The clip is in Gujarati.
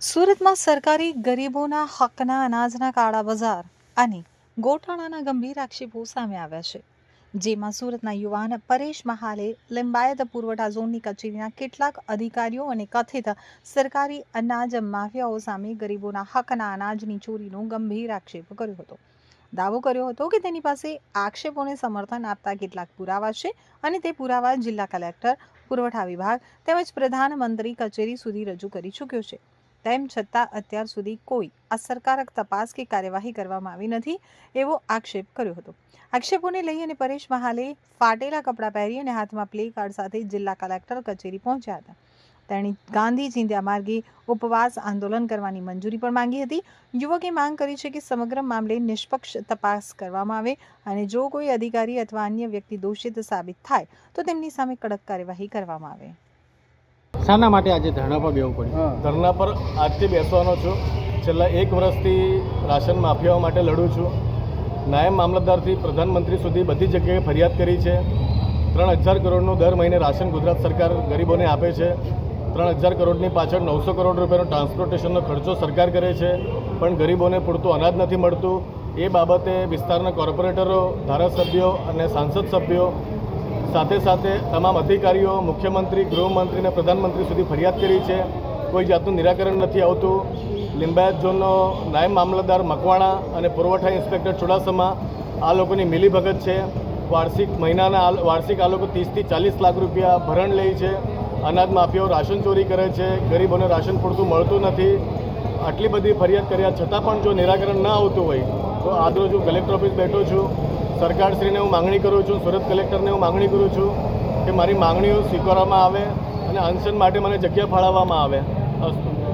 સુરતમાં સરકારી ગરીબોના હકના અનાજના કાળા બજાર અને ગોટાળાના ગંભીર આક્ષેપો સામે આવ્યા છે, જેમાં સુરતના યુવાન પરેશ મહાલે લિંબાયત પુરવઠા ઝોનની કચેરીના કેટલાક અધિકારીઓ અને કથિત સરકારી અનાજ માફિયાઓ સામે ગરીબોના હકના અનાજની ચોરીનો ગંભીર આક્ષેપ કર્યો હતો. દાવો કર્યો હતો કે તેની પાસે આક્ષેપોને સમર્થન આપતા કેટલાક પુરાવા છે અને તે પુરાવા જિલ્લા કલેક્ટર, પુરવઠા વિભાગ તેમજ પ્રધાનમંત્રી કચેરી સુધી રજૂ કરી ચૂક્યો છે. તેમ છતાં અત્યાર સુધી કોઈ અસરકારક તપાસ કે કાર્યવાહી કરવામાં આવી નથી, એવો આક્ષેપ કર્યો હતો. આક્ષેપોને લઈ અને પરેશ મહાલે ફાટેલા કપડાં પહેરી અને હાથમાં પ્લે કાર્ડ સાથે જિલ્લા કલેક્ટર કચેરી પહોંચ્યા હતા. તેણે ગાંધી ચિંધ્યા માર્ગે ઉપવાસ આંદોલન કરવાની મંજૂરી પણ માંગી હતી. યુવકે માંગ કરી છે કે સમગ્ર મામલે નિષ્પક્ષ તપાસ કરવામાં આવે અને જો કોઈ અધિકારી અથવા અન્ય વ્યક્તિ દોષિત સાબિત થાય તો તેમની સામે કડક કાર્યવાહી કરવામાં આવે. શાના માટે આજે ધરણા પર બેસવું પડ્યું? ધરણા પર આજથી બેસવાનો છું. છેલ્લા 1 વર્ષથી રાશન માફિયાઓ માટે લડું છું. નાયબ મામલતદારથી પ્રધાનમંત્રી સુધી બધી જગ્યાએ ફરિયાદ કરી છે. 3000 કરોડનું દર મહિને રાશન ગુજરાત સરકાર ગરીબોને આપે છે. 3000 કરોડની પાછળ 900 કરોડ રૂપિયાનો ટ્રાન્સપોર્ટેશનનો ખર્ચો સરકાર કરે છે, પણ ગરીબોને પૂરતું અનાજ નથી મળતું. એ બાબતે વિસ્તારના કોર્પોરેટરો, ધારાસભ્યો અને સાંસદ સભ્યો સાથે સાથે તમામ અધિકારીઓ, મુખ્યમંત્રી, ગૃહમંત્રી અને પ્રધાનમંત્રી સુધી ફરિયાદ કરી છે. કોઈ જાતનું નિરાકરણ નથી આવતું. લિંબાયત ઝોનનો નાયબ મામલતદાર મકવાણા અને પુરવઠા ઇન્સ્પેક્ટર ચુડાસમા આ લોકોની મિલીભગત છે. વાર્ષિક આ લોકો 30 થી 40 લાખ રૂપિયા ભરણ લે છે. અનાજ માફિયાઓ રાશન ચોરી કરે છે. ગરીબોને રાશન પૂરતું મળતું નથી. આટલી બધી ફરિયાદ કર્યા છતાં પણ જો નિરાકરણ ન આવતું હોય તો આજરોજ હું કલેક્ટર ઓફિસ બેઠો છું. સરકારશ્રીને હું માંગણી કરું છું, સુરત કલેક્ટરને હું માંગણી કરું છું કે મારી માંગણીઓ સ્વીકારવામાં આવે અને અનશન માટે મને જગ્યા ફાળવવામાં આવે.